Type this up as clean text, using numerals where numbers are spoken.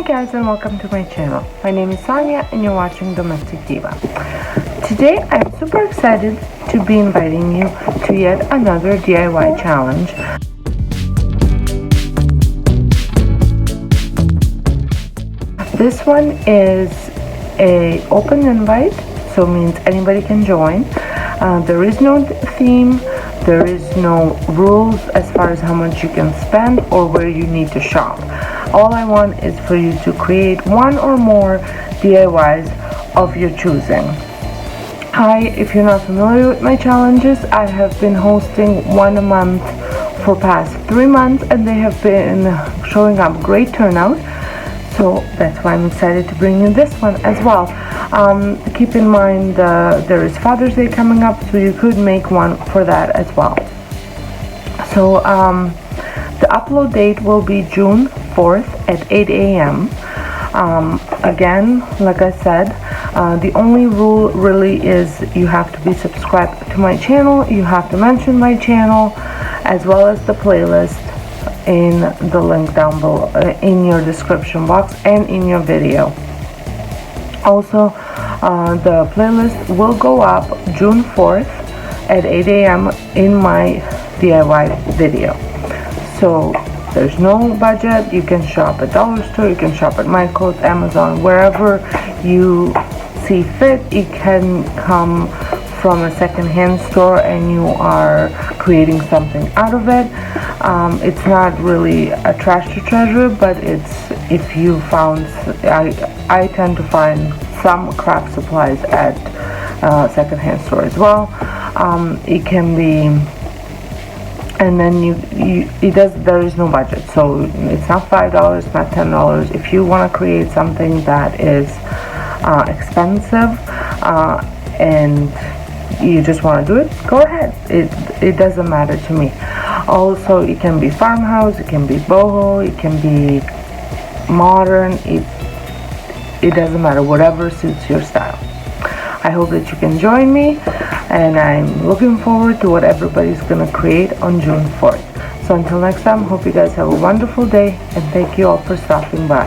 guys, and welcome to my channel. My name is Sonja and you're watching Domestic Diva. Today I'm super excited to be inviting you to yet another DIY challenge. This one is a open invite, so it means anybody can join. There is no theme, there is no rules as far as how much you can spend or where you need to shop. All I want is for you to create one or more DIYs of your choosing. If you're not familiar with my challenges, I have been hosting one a month for past 3 months and they have been showing up great turnout. So that's why I'm excited to bring you this one as well. Keep in mind there is Father's Day coming up, so you could make one for that as well. So the upload date will be June 4th at 8 a.m. Again, like I said, the only rule really is you have to be subscribed to my channel, you have to mention my channel, as well as the playlist in the link down below, in your description box and in your video. Also, the playlist will go up June 4th at 8 a.m. in my DIY video. So there's no budget. You can shop at dollar store, you can shop at Michael's, Amazon, wherever you see fit. It can come from a second-hand store and you are creating something out of it. It's not really a trash to treasure, but it's, if you found, I tend to find some craft supplies at second-hand store as well. It can be, and then there is no budget, so it's not $5, it's not $10. If you want to create something that is expensive and you just want to do it, go ahead. It doesn't matter to me. Also, it can be farmhouse, it can be boho, it can be modern. It doesn't matter, whatever suits your style. I hope that you can join me, and I'm looking forward to what everybody's gonna create on June 4th. So until next time, hope you guys have a wonderful day, and thank you all for stopping by.